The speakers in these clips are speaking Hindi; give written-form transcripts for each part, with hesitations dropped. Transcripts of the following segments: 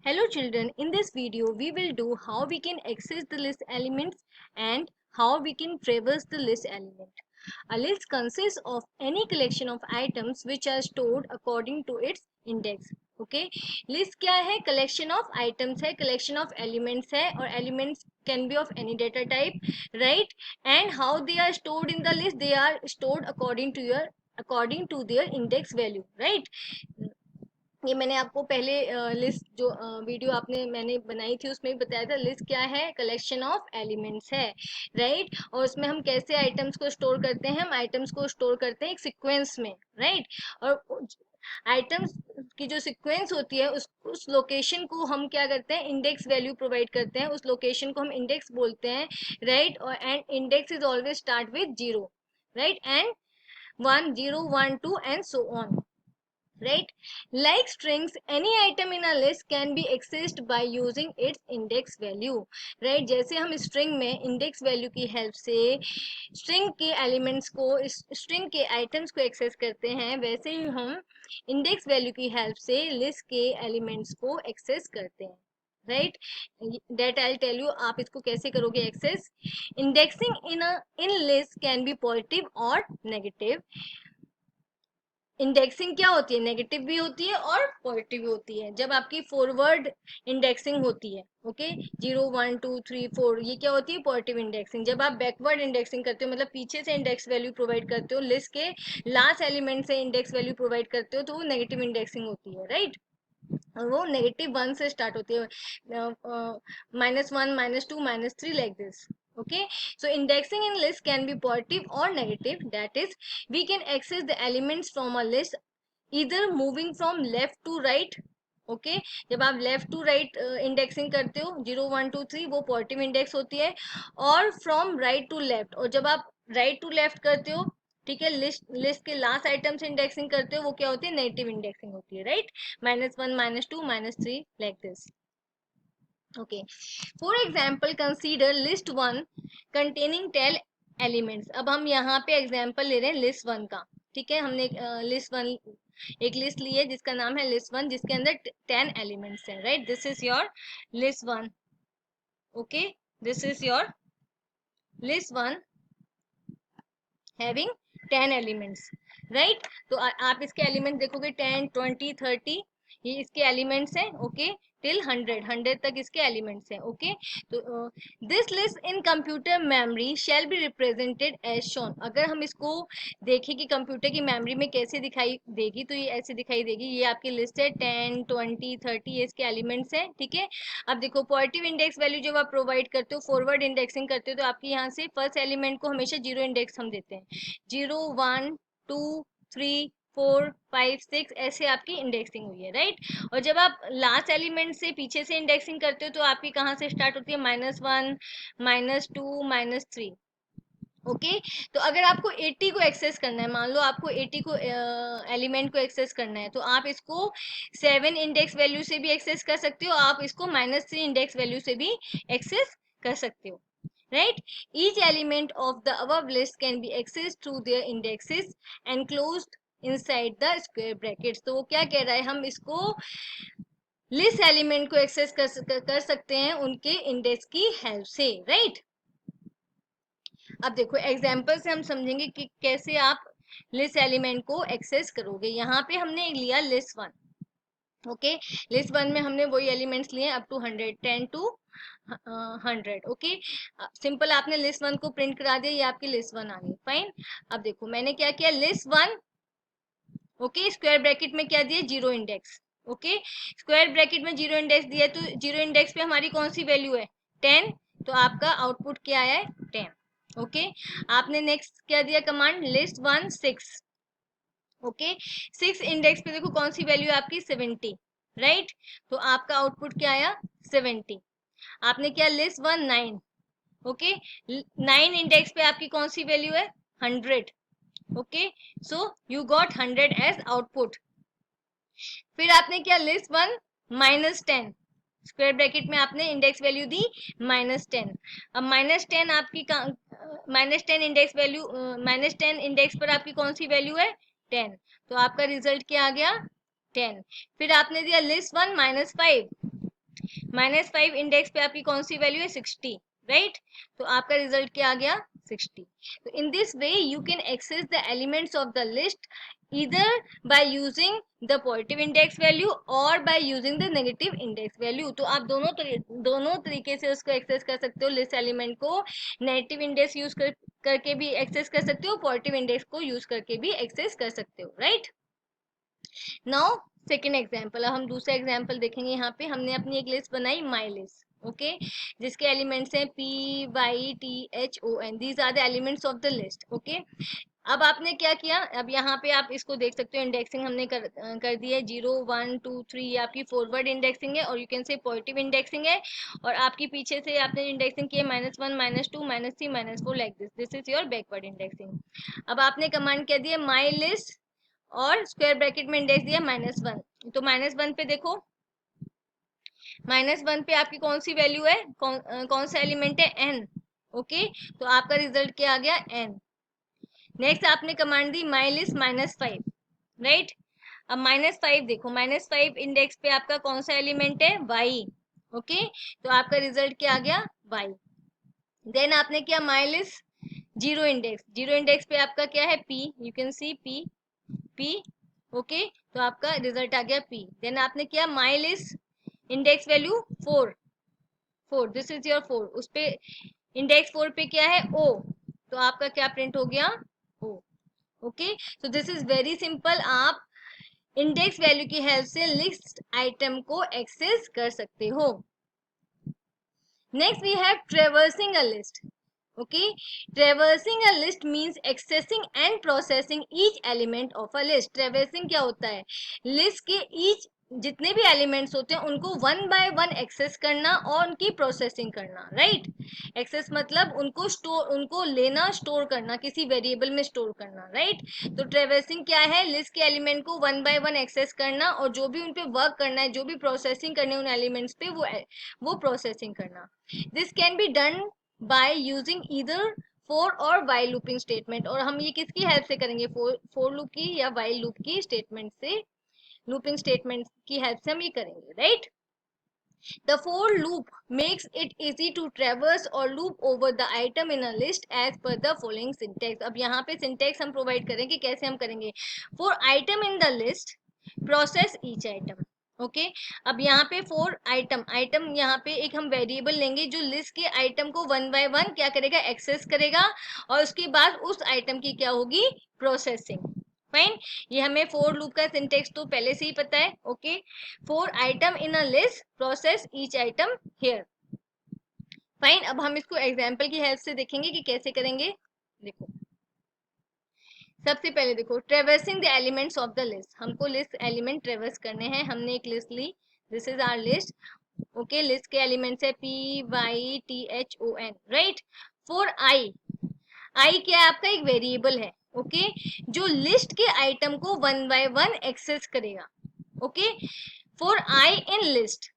Hello children, in this video we will do how we can access the list elements and how we can traverse the list element. A list consists of any collection of items which are stored according to its index. Okay, list क्या है? Collection of items है, collection of elements है, और elements can be of any data type, right? And how they are stored in the list? They are stored according to their index value, right? ये मैंने आपको पहले लिस्ट जो वीडियो मैंने बनाई थी उसमें भी बताया था। लिस्ट क्या है? कलेक्शन ऑफ एलिमेंट्स है, राइट? और उसमें हम कैसे आइटम्स को स्टोर करते हैं? हम आइटम्स को स्टोर करते हैं एक सीक्वेंस में, राइट? और आइटम्स की जो सीक्वेंस होती है उस लोकेशन को हम क्या करते हैं? इंडेक्स वैल्यू प्रोवाइड करते हैं। उस लोकेशन को हम इंडेक्स बोलते हैं, राइट? और and index is always start with 0, right? And 1 0 1 2 and so on, right? Like strings, any item in a list can be accessed by using its index value, right? जैसे हम string में index value की help से string के elements को, string के items को access करते हैं, वैसे ही हम index value की help से list के elements को access करते हैं, right? That I'll tell you आप इसको कैसे करोगे access. Indexing in list can be positive or negative. Indexing क्या होती है? नेगेटिव भी होती है और पॉजिटिव भी होती है। जब आपकी फॉरवर्ड इंडेक्सिंग होती है, ओके, 0 1 2 3 4, ये क्या होती है? Positive indexing. जब आप बैकवर्ड इंडेक्सिंग करते हो, मतलब पीछे से इंडेक्स वैल्यू प्रोवाइड करते हो, लिस्ट के लास्ट एलिमेंट से इंडेक्स वैल्यू प्रोवाइड करते हो, तो वो नेगेटिव इंडेक्सिंग होती है, राइट? और वो -1 से स्टार्ट होती है, -1 -2 -3 like this. Okay, so indexing in list can be positive or negative. That is, we can access the elements from a list either moving from left to right. Okay, जब आप लेफ्ट टू राइट इंडेक्सिंग करते हो 0 1 2 3, वो पॉजिटिव इंडेक्स होती है। और फ्रॉम राइट टू लेफ्ट, और जब आप राइट टू लेफ्ट करते हो, ठीक है, लिस्ट के लास्ट आइटम से इंडेक्सिंग करते हो, वो क्या होती है? नेगेटिव इंडेक्सिंग होती है, right? -1 -2 -3 like this. Okay, for example consider list 1 containing 10 elements. अब हम यहाँ पे एग्जाम्पल ले रहे हैं लिस्ट 1 का, ठीक है? हमने लिस्ट 1 एक लिस्ट ली है जिसका नाम है लिस्ट 1, जिसके अंदर 10 एलिमेंट्स हैं, right? This is your list 1. Okay, this is your list 1 having 10 elements, right? तो आप इसके एलिमेंट देखोगे 10 20 30, ये इसके एलिमेंट्स हैं, ओके, टिल 100 तक इसके एलिमेंट्स हैं, ओके? तो this list in computer memory shall be represented as shown. अगर हम इसको देखें कि कंप्यूटर की मेमोरी में कैसे दिखाई देगी, तो ये ऐसे दिखाई देगी. ये आपकी लिस्ट है 10 20 30, ये इसके एलिमेंट्स हैं, ठीक है? अब देखो, पॉजिटिव इंडेक्स वैल्यू जब आप प्रोवाइड करते हो, फॉरवर्ड इंडेक्सिंग करते हो, तो आपके यहाँ से फर्स्ट एलिमेंट को हमेशा 0 इंडेक्स हम देते हैं. 0 1 2 3 4 5 6, ऐसे आपकी इंडेक्सिंग हुई है, राइट? और जब आप लास्ट एलिमेंट से पीछे से इंडेक्सिंग करते हो, तो आपकी कहाँ से स्टार्ट होती है? -1 -2 -3. ओके, तो अगर आपको 80 को एक्सेस करना है, मान लो आपको 80 को एलिमेंट को एक्सेस करना है, तो आप इसको 7 इंडेक्स वैल्यू से भी एक्सेस कर सकते हो, आप इसको -3 इंडेक्स वैल्यू से भी एक्सेस कर सकते हो, right? Each element of the above list can be accessed through their indexes enclosed inside the square brackets. तो वो क्या कह रहा है? हम इसको लिस्ट एलिमेंट को एक्सेस कर सकते हैं उनके इंडेक्स की हेल्प से, राइट? अब देखो, एग्जाम्पल से हम समझेंगे कि कैसे आप लिस्ट एलिमेंट को एक्सेस करोगे. यहाँ पे हमने लिया लिस्ट 1, ओके? लिस्ट 1 में हमने वही एलिमेंट्स लिए up to 100, 10 to 100, okay? Simple, आपने लिस्ट 1 को प्रिंट करा दिया, ये आपकी लिस्ट 1 आ गई, फाइन. अब देखो, मैंने क्या किया? लिस्ट 1, ओके, स्क्वायर ब्रैकेट में क्या दिया? 0 इंडेक्स, ओके? स्क्वायर ब्रैकेट में 0 इंडेक्स दिया, तो 0 इंडेक्स पे हमारी कौन सी वैल्यू है? 10. तो आपका आउटपुट क्या आया है? 10, ओके? आपने नेक्स्ट क्या दिया कमांड? List 1 6, okay? 6 इंडेक्स पे देखो कौन सी वैल्यू है आपकी? 70, राइट? तो आपका आउटपुट क्या आया? 70. आपने क्या? List 1 9, okay? 9 इंडेक्स पे आपकी कौन सी वैल्यू है? 100, okay? So you got 100 as output. फिर आपने क्या? लिस्ट 1 -10, स्क्वायर ब्रैकेट में आपने इंडेक्स वैल्यू दी -10. अब -10 आपकी -10 इंडेक्स वैल्यू, -10 इंडेक्स पर आपकी कौन सी वैल्यू है? 10. तो आपका रिजल्ट क्या आ गया? 10. फिर आपने दिया लिस्ट 1 -5, -5 इंडेक्स पे आपकी कौन सी वैल्यू है 60, राइट। तो आपका रिजल्ट क्या आ गया 60। तो in this way you can access the elements of the list either by using the positive index value or by using the negative index value। तो आप दोनों तरीके से उसको एक्सेस कर सकते हो लिस्ट एलिमेंट को। नेगेटिव इंडेक्स यूज करके भी एक्सेस कर सकते हो, पॉजिटिव इंडेक्स को यूज करके भी एक्सेस कर सकते हो, राइट। नाउ सेकेंड एग्जाम्पल, हम दूसरा एग्जाम्पल देखेंगे। यहाँ पे हमने अपनी एक लिस्ट बनाई माई लिस्ट, ओके, जिसके एलिमेंट्स हैं PYTHON, these are the elements of the list, okay. अब आपने क्या किया, अब यहाँ पे आप इसको देख सकते हो, इंडेक्सिंग हमने कर दी है 0 1 2 3, ये आपकी फॉरवर्ड इंडेक्सिंग है, और you can say positive indexing है। और आपकी पीछे से आपने इंडेक्सिंग की है -1 -2 -3 -4, like this is your backward indexing. अब आपने कमांड क्या दिया, माई लिस्ट और स्क्वायर ब्रैकेट में इंडेक्स दिया -1। तो -1 पे देखो, -1 पे आपकी कौन सी वैल्यू है, कौन सा एलिमेंट है, n, ओके। तो आपका रिजल्ट क्या आ गया n। नेक्स्ट आपने command the my list -5, right. अब -5 देखो, -5 इंडेक्स पे आपका कौन सा एलिमेंट है, y, ओके। तो आपका रिजल्ट क्या आ गया y। देन आपने किया माई लिस्ट 0 इंडेक्स, 0 इंडेक्स पे आपका क्या है p, you can see p, okay. तो आपका रिजल्ट आ गया p। देन आपने किया my list index value 4, this is your 4, उस पे इंडेक्स 4 पे क्या है o, तो आपका क्या प्रिंट हो गया o, ओके। तो दिस इज वेरी सिंपल, आप इंडेक्स वैल्यू की हेल्प से लिस्ट आइटम को एक्सेस कर सकते हो। Next we have traversing a list, okay, traversing a list means accessing and processing each element of a list। traversing क्या होता है, लिस्ट के each जितने भी एलिमेंट्स होते हैं उनको वन बाय वन एक्सेस करना और उनकी प्रोसेसिंग करना, राइट। एक्सेस मतलब उनको लेना, स्टोर करना, किसी वेरिएबल में स्टोर करना, राइट। तो ट्रेवर्सिंग क्या है, लिस्ट के एलिमेंट को वन बाय वन एक्सेस करना और जो भी उन पे वर्क करना है, जो भी प्रोसेसिंग करनी है उन एलिमेंट्स पे, वो प्रोसेसिंग करना। This can be done by using either four और वाइल लूपिंग स्टेटमेंट। और हम ये किसकी हेल्प से करेंगे, फोर लूप की या वाइल लूप की स्टेटमेंट से, लूपिंग स्टेटमेंट की हेल्प से हम ये करेंगे, right. The for loop makes it easy to traverse or loop over the item in a list as per the following syntax। अब यहाँ पे syntax हम प्रोवाइड करेंगे, कैसे हम करेंगे, for item in the list process each item, okay. अब यहाँ पे फोर आइटम यहाँ पे एक हम वेरिएबल लेंगे जो लिस्ट के आइटम को वन बाय वन क्या करेगा, एक्सेस करेगा, और उसके बाद उस आइटम की क्या होगी, प्रोसेसिंग, फाइन। ये हमें फोर लूप का सिंटेक्स तो पहले से ही पता है, okay. Four item in a list process each item here, fine. अब हम इसको एग्जाम्पल की हेल्प से देखेंगे कि कैसे करेंगे। देखो सबसे पहले देखो, traversing the elements of the list, हमको लिस्ट एलिमेंट ट्रेवर्स करने हैं। हमने एक लिस्ट ली, this is our list, okay. List के एलिमेंट्स है PYTHON, राइट। फॉर आई क्या है, आपका एक वेरिएबल है, ओके, जो लिस्ट के आइटम को वन बाय वन एक्सेस करेगा, okay. For I in list,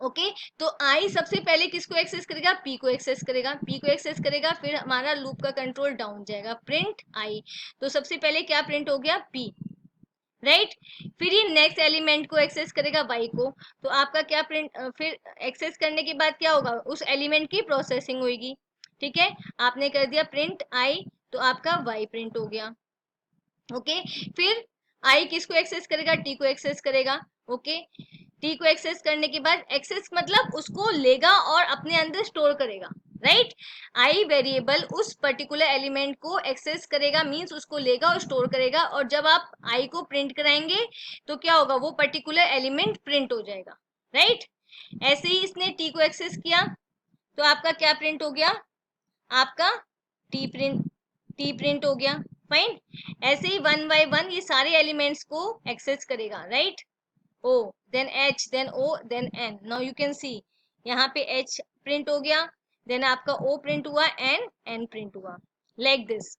okay. तो आई सबसे पहले किसको एक्सेस करेगा, पी को एक्सेस करेगा, फिर हमारा लूप का कंट्रोल डाउन जाएगा, प्रिंट आई। तो सबसे पहले क्या प्रिंट हो गया, पी, राइट। फिर ये नेक्स्ट एलिमेंट को एक्सेस करेगा, वाई को। तो आपका क्या प्रिंट, फिर एक्सेस करने के बाद क्या होगा, उस एलिमेंट की प्रोसेसिंग होगी, ठीक है। आपने कर दिया प्रिंट आई, तो आपका वाई प्रिंट हो गया, ओके। फिर आई किसको एक्सेस करेगा, टी को एक्सेस करेगा, ओके। टी को एक्सेस करने के बाद, एक्सेस मतलब उसको लेगा और अपने अंदर स्टोर करेगा, राइट। आई वेरिएबल उस पर्टिकुलर एलिमेंट को एक्सेस करेगा, मींस उसको लेगा और स्टोर करेगा, और जब आप आई को प्रिंट कराएंगे तो क्या होगा, वो पर्टिकुलर एलिमेंट प्रिंट हो जाएगा, राइट। ऐसे ही इसने टी को एक्सेस किया, तो आपका क्या प्रिंट हो गया, आपका टी प्रिंट हो गया, फाइन। ऐसे ही वन बाय वन ये सारे एलिमेंट्स को एक्सेस करेगा, right. O, then H, then O, then N। Now you can see यहाँ पे H प्रिंट हो गया, then आपका O प्रिंट हुआ, N प्रिंट हुआ, like this,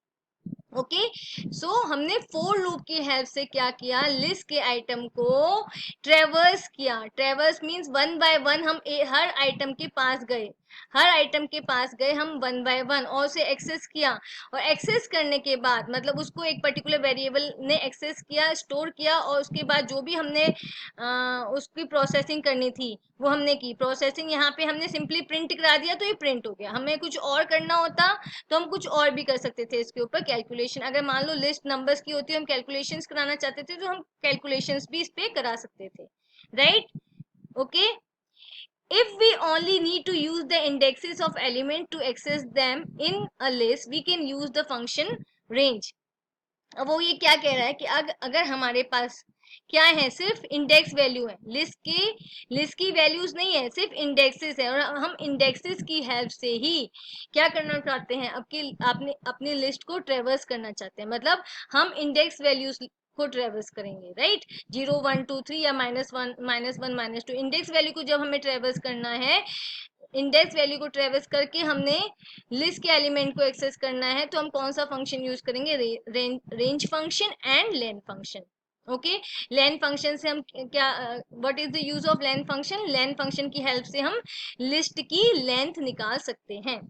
ओके। सो हमने फोर लूप की हेल्प से क्या किया, लिस्ट के आइटम को ट्रेवर्स किया। ट्रेवर्स मींस वन बाय वन हम हर आइटम के पास गए, हर आइटम के पास गए हम वन बाय वन और उसे एक्सेस किया, और एक्सेस करने के बाद मतलब उसको एक पर्टिकुलर वेरिएबल ने एक्सेस किया, स्टोर किया, और उसके बाद जो भी हमने उसकी प्रोसेसिंग करनी थी वो हमने की। प्रोसेसिंग यहाँ पे हमने सिंपली प्रिंट करा दिया तो ये प्रिंट हो गया। हमें कुछ और करना होता तो हम कुछ और भी कर सकते थे इसके ऊपर कैलकुलेशन। अगर मान लो लिस्ट नंबर्स की होती है, हम कैलकुलेशंस कराना चाहते थे तो हम कैलकुलेशंस भी इस पे करा सकते थे, right? Okay, if we only need to use the indexes of element to access them in a list, we can use the function range. अब वो ये क्या कह रहा है कि अगर हमारे पास क्या है, सिर्फ इंडेक्स वैल्यू है, लिस्ट की वैल्यूज नहीं है, सिर्फ इंडेक्सेस है, और हम इंडेक्सेस की हेल्प से ही क्या करना चाहते हैं, आपने अपनी लिस्ट को ट्रेवर्स करना चाहते हैं, मतलब हम इंडेक्स वैल्यूज को ट्रेवर्स करेंगे, राइट? 0 1 2 3 या -1 -1 -2 इंडेक्स वैल्यू को जब हमें ट्रेवर्स करना है, इंडेक्स वैल्यू को ट्रेवर्स करके हमने लिस्ट के एलिमेंट को एक्सेस करना है, तो हम कौन सा फंक्शन यूज करेंगे? Range function and len function. Okay, len function से हम क्या, what is the use of len function? Len function की हेल्प से हम लिस्ट की लेंथ निकाल सकते हैं।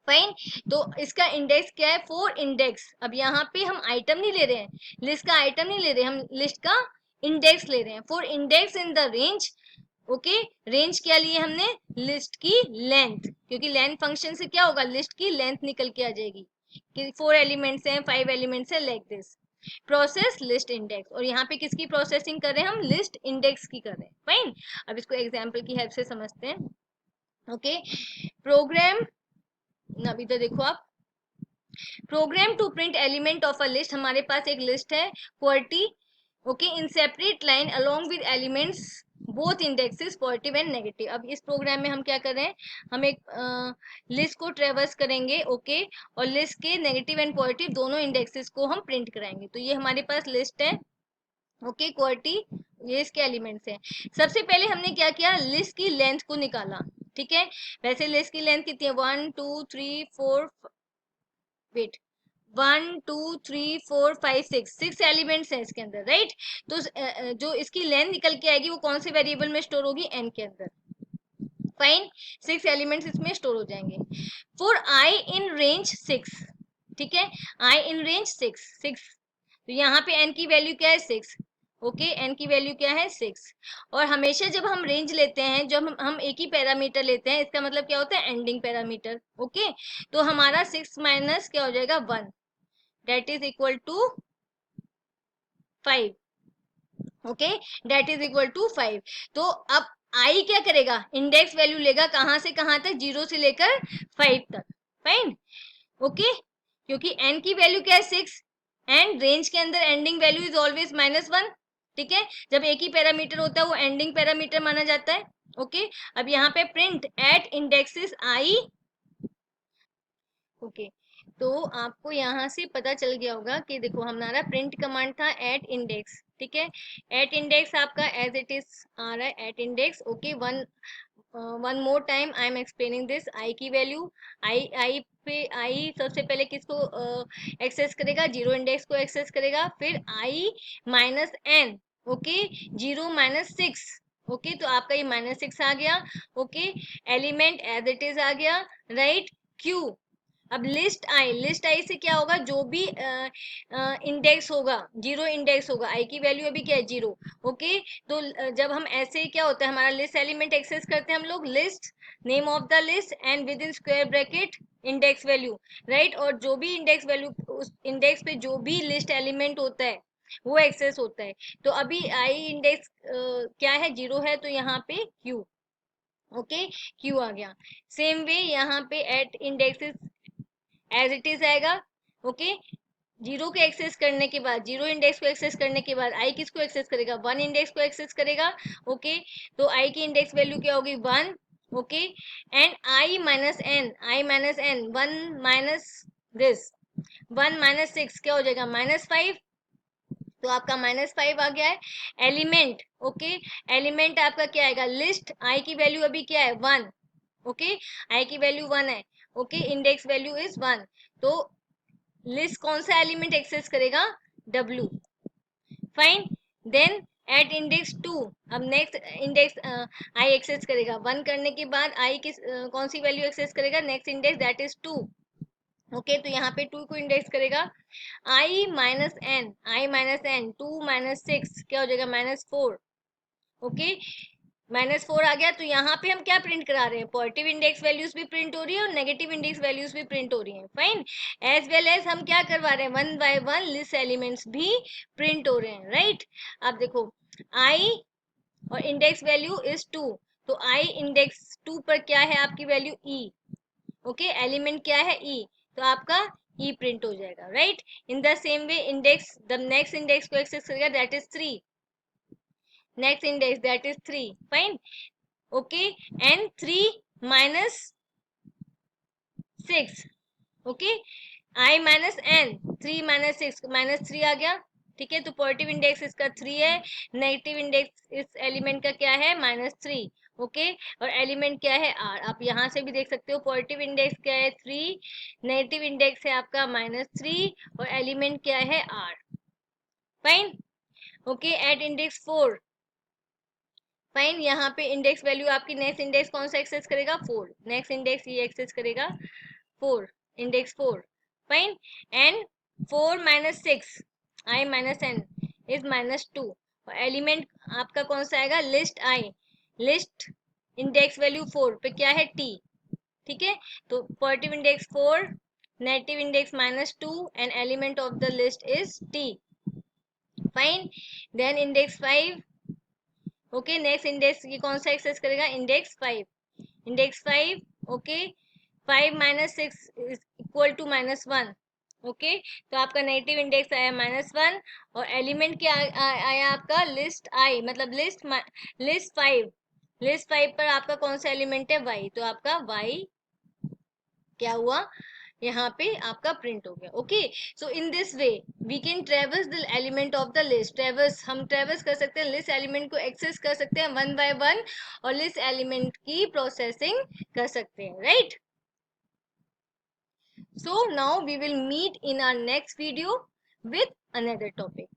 फाइन, तो इसका इंडेक्स क्या है? 4 इंडेक्स। अब यहाँ पे हम आइटम नहीं ले रहे हैं, लिस्ट का आइटम नहीं ले रहे, हम लिस्ट का इंडेक्स ले रहे हैं। 4 index in the range. Okay, range क्या लिए हमने? लिस्ट की लेंथ, क्योंकि लेंथ फंक्शन से क्या होगा? लिस्ट की लेंथ निकल के आ जाएगी कि 4 एलिमेंट्स हैं, 5 एलिमेंट्स हैं, like this. Process list index, और यहाँ पे किसकी प्रोसेसिंग कर रहे हैं? हम लिस्ट इंडेक्स की कर रहे हैं। फाइन, अब इसको एग्जाम्पल की हेल्प से समझते हैं। ओके, प्रोग्राम, अभी तो देखो आप, program to print element of a list. हमारे पास एक लिस्ट है QWERTY, okay, in separate line along with elements both indexes positive and negative. अब इस प्रोग्राम में हम क्या कर रहे हैं? हम एक लिस्ट को ट्रेवर्स करेंगे, ओके, और लिस्ट के नेगेटिव एंड पॉजिटिव दोनों इंडेक्सेस को हम प्रिंट कराएंगे। तो ये हमारे पास लिस्ट है, ओके, QWERTY, ये इसके एलिमेंट्स हैं। सबसे पहले हमने क्या किया? लिस्ट की लेंथ को निकाला, ठीक है? वैसे लिस्ट की लेंथ कितनी है? 1 2 3 4 वेट 1 2 3 4 5 6 एलिमेंट्स हैं इसके अंदर, राइट? तो जो इसकी लेंथ निकल के आएगी वो कौन से वेरिएबल में स्टोर होगी? n के अंदर। फाइन, 6 एलिमेंट्स इसमें स्टोर हो जाएंगे। फॉर i इन रेंज 6, ठीक है, i इन रेंज 6, तो यहाँ पे n की वैल्यू क्या है? 6। ओके, n की वैल्यू क्या है? 6। और हमेशा जब हम रेंज लेते हैं, जब हम एक ही पैरामीटर लेते हैं, इसका मतलब क्या होता है? Ending parameter. ओके, तो हमारा 6 माइनस क्या हो जाएगा? 1, that is equal to 5। Okay, that is equal to 5। तो अब आई क्या करेगा? इंडेक्स वैल्यू लेगा, कहां से कहां तक? 0 से लेकर 5 तक। फाइन, ओके, क्योंकि n की वैल्यू क्या है? 6, एंड रेंज के अंदर एंडिंग वैल्यू इज ऑलवेज -1, ठीक है? जब एक ही पैरामीटर होता है वो एंडिंग पैरामीटर माना जाता है। ओके, अब यहाँ पे print at indexes i, okay, तो आपको यहाँ से पता चल गया होगा कि देखो हमारा प्रिंट कमांड था एट इंडेक्स, ठीक है? एट इंडेक्स आपका एज इट इज आ रहा है, at index. Okay, one more time I am explaining this. I की वैल्यू, आई पे आई सबसे पहले किसको एक्सेस करेगा? 0 इंडेक्स को एक्सेस करेगा, फिर I minus N, okay, 0 -6, okay, तो आपका ये -6 आ गया। Okay, element as it is आ गया, राइट? क्यू, अब लिस्ट आई से क्या होगा? जो भी इंडेक्स होगा, 0 इंडेक्स होगा, आई की वैल्यू अभी क्या है? 0। ओके, तो जब हम ऐसे क्या होता है, हमारा लिस्ट एलिमेंट एक्सेस करते हैं हम लोग, list name of the list and with in square bracket index value, right? और जो भी इंडेक्स वैल्यू, उस इंडेक्स पे जो भी लिस्ट एलिमेंट होता है वो एक्सेस होता है। तो अभी आई इंडेक्स क्या है? 0 है, तो यहाँ पे क्यू, ओके, क्यू आ गया। सेम वे यहाँ पे at indexes as it is आएगा। ओके, 0 को एक्सेस करने के बाद, 0 इंडेक्स को एक्सेस करने के बाद आई किसको एक्सेस करेगा? 1 इंडेक्स को एक्सेस करेगा। ओके, तो आई की इंडेक्स वैल्यू क्या होगी? 1। Okay, and i minus n, 1 minus this 1 -6 क्या हो जाएगा? -5। तो आपका -5 आ गया है। एलिमेंट, ओके, एलिमेंट आपका क्या आएगा? लिस्ट आई की वैल्यू अभी क्या है? 1। ओके, आई की वैल्यू 1 है। ओके, इंडेक्स वैल्यू इज 1, तो लिस्ट कौन सा एलिमेंट एक्सेस करेगा? W। Fine, then at index 2, अब नेक्स्ट इंडेक्स आई एक्सेस करेगा। 1 करने के बाद आई किस कौन सी वैल्यू एक्सेस करेगा, next index that is 2। Okay, तो यहाँ पे 2 को इंडेक्स करेगा। आई माइनस एन, आई माइनस एन, 2 माइनस 6 क्या हो जाएगा, -4। ओके, -4 आ गया। तो यहाँ पे हम क्या प्रिंट करा रहे हैं, पॉजिटिव इंडेक्स वैल्यूज भी प्रिंट हो रही है और नेगेटिव इंडेक्स वैल्यूज भी प्रिंट हो रही हैं। फाइन, एज वेल एज हम क्या करवा रहे हैं, 1 बाय 1 लिस्ट एलिमेंट्स भी प्रिंट हो रहे हैं। राइट, अब देखो आई और इंडेक्स वैल्यू इज 2, तो आई इंडेक्स 2 पर क्या है आपकी वैल्यू ई। ओके, एलिमेंट क्या है ई, तो आपका ई प्रिंट हो जाएगा। Right, in the same way index the next index को एक्सेस करेगा that is 3, next index that is 3। Fine, okay, and 3 minus 6। Okay, i minus n, 3 minus 6, -3 आ गया। ठीक है, तो पॉजिटिव इंडेक्स इसका 3 है, नेगेटिव इंडेक्स इस एलिमेंट का क्या है, -3। ओके, और एलिमेंट क्या है, आर। आप यहाँ से भी देख सकते हो पॉजिटिव इंडेक्स क्या है 3, नेगेटिव इंडेक्स है आपका -3 और एलिमेंट क्या है, R. Fine, okay, at index 4। Fine, यहाँ पे इंडेक्स वैल्यू आपकी नेक्स्ट इंडेक्स कौन सा एक्सेस करेगा, 4। नेक्स्ट इंडेक्स ये एक्सेस करेगा 4, index 4। Fine, and 4 minus 6 i minus n is -2 और एलिमेंट आपका कौन सा आएगा, list i, list index value 4 पे क्या है, टी। ठीक है, तो positive index 4, negative index -2 and element of the list is T. Fine, then index 5। Okay, next index ये कौन सा एक्सेस करेगा, index 5, index 5। Okay, 5 minus 6 is equal to -1। Okay, तो आपका नेगेटिव इंडेक्स आया -1 और एलिमेंट क्या आया आपका, लिस्ट आई, मतलब लिस्ट 5, लिस्ट 5 पर आपका कौन सा एलिमेंट है, वाई। तो आपका वाई क्या हुआ, यहाँ पे आपका प्रिंट हो गया। Okay, so in this way we can traverse the element of the list. Traverse हम ट्रेवर्स कर सकते हैं, लिस्ट एलिमेंट को एक्सेस कर सकते हैं 1 बाय 1 और लिस्ट एलिमेंट की प्रोसेसिंग कर सकते हैं। Right, so now we will meet in our next video with another topic.